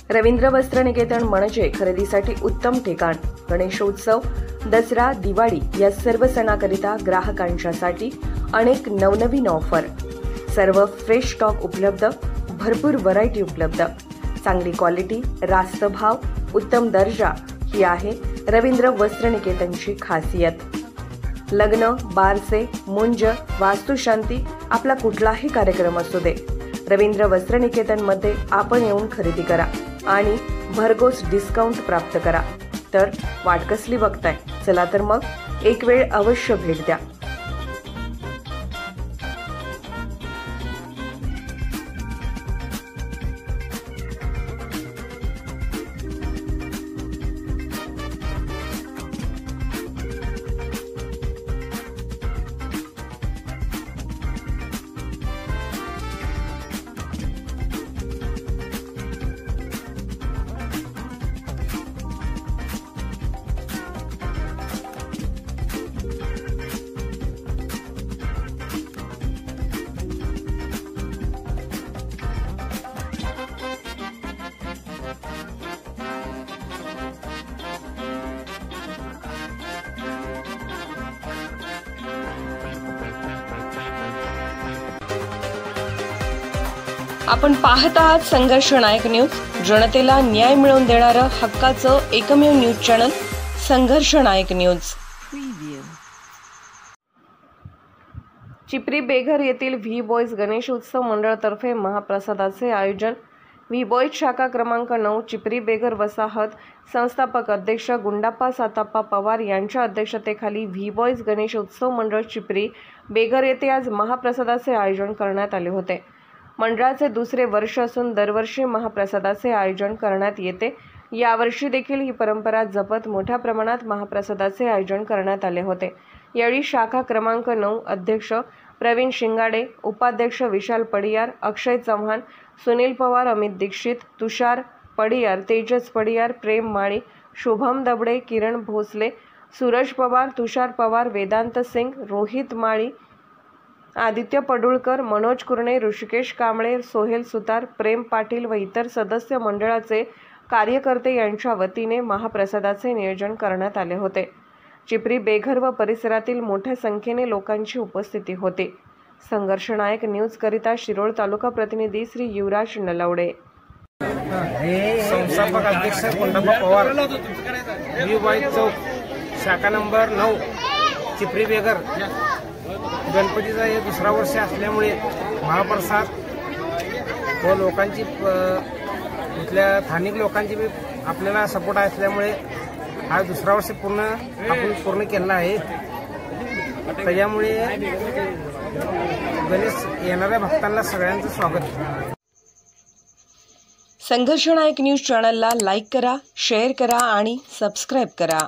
रवींद्र वस्त्रनिकेतन म्हणजे खरेदीसाठी उत्तम ठिकाण। गणेशोत्सव, दसरा, दिवाळी या सर्व सणाकरिता ग्राहकांच्यासाठी अनेक नवनवीन ऑफर, सर्व फ्रेश स्टॉक उपलब्ध, भरपूर व्हरायटी उपलब्ध, चांगली क्वालिटी, रास्त भाव, उत्तम दर्जा ही आहे रवींद्र वस्त्रनिकेतनची खासियत। लग्न, बारसे, मुंज, वास्तुशांती आपला कुठलाही कार्यक्रम असू दे, रवींद्र वस्त्रनिकेतनमध्ये आपण येऊन खरेदी करा आणि भरघोस डिस्काउंट प्राप्त करा। तर वाट कसली बघताय? चला तर मग एक वेळ अवश्य भेट द्या। आपण पाहत आहात संघर्ष नायक न्यूज, जनतेला न्याय मिळवून देणारं हक्काचं एकमेव न्यूज चॅनल संघर्ष नायक न्यूज। चिपरी बेघर येथील व्ही बॉयज गणेश उत्सव मंडळातर्फे महाप्रसादाचे आयोजन। व्ही बॉयज शाखा क्रमांक 9 चिपरी बेघर वसाहत संस्थापक अध्यक्ष गुंडाप्पा साताप्पा पवार यांच्या अध्यक्षतेखाली व्ही बॉयज गणेश उत्सव मंडळ चिपरी बेघर येथे आज महाप्रसादाचे आयोजन करण्यात आले होते। मंडळाचे दुसरे वर्ष असून दरवर्षी महाप्रसादाचे आयोजन करण्यात येते। यावर्षी देखील ही परंपरा जपत मोठ्या प्रमाणात महाप्रसादाचे आयोजन करण्यात आले होते। यावेळी शाखा क्रमांक 9 अध्यक्ष प्रवीण शिंगाडे, उपाध्यक्ष विशाल पडियार, अक्षय चव्हाण, सुनील पवार, अमित दीक्षित, तुषार पडियार, तेजस पडियार, प्रेम माळी, शुभम दबडे, किरण भोसले, सूरज पवार, तुषार पवार, वेदांत सिंग, रोहित माळी, आदित्य पडुळकर, मनोज कुरणे, ऋषिकेश कांबळे, सोहेल सुतार, प्रेम पाटील व इतर सदस्य मंडळाचे कार्यकर्ते यांच्या वतीने महाप्रसादाचे नियोजन करण्यात आले होते। चिपरी बेघर व परिसरातील मोठ्या संख्येने लोकांची उपस्थिती होती। संघर्ष नायक न्यूज करिता शिरोळ तालुका प्रतिनिधी श्री युवराज नलवडे। संस्थापक अध्यक्ष गुंडाप्पा पवार, व्ही बॉयज चौक, शाखा नंबर 9 चिपरी बेघर। गणपतीचा हे दुसरा वर्ष असल्यामुळे महाप्रसाद व लोकांची इथल्या स्थानिक लोकांची बी आपल्याला सपोर्ट असल्यामुळे हा दुसरा वर्ष पूर्ण केला आहे। त्याच्यामुळे गणेश येणाऱ्या भक्तांना सगळ्यांचं स्वागत। संघर्ष नायक न्यूज चॅनलला लाईक करा, शेअर करा आणि सबस्क्राईब करा।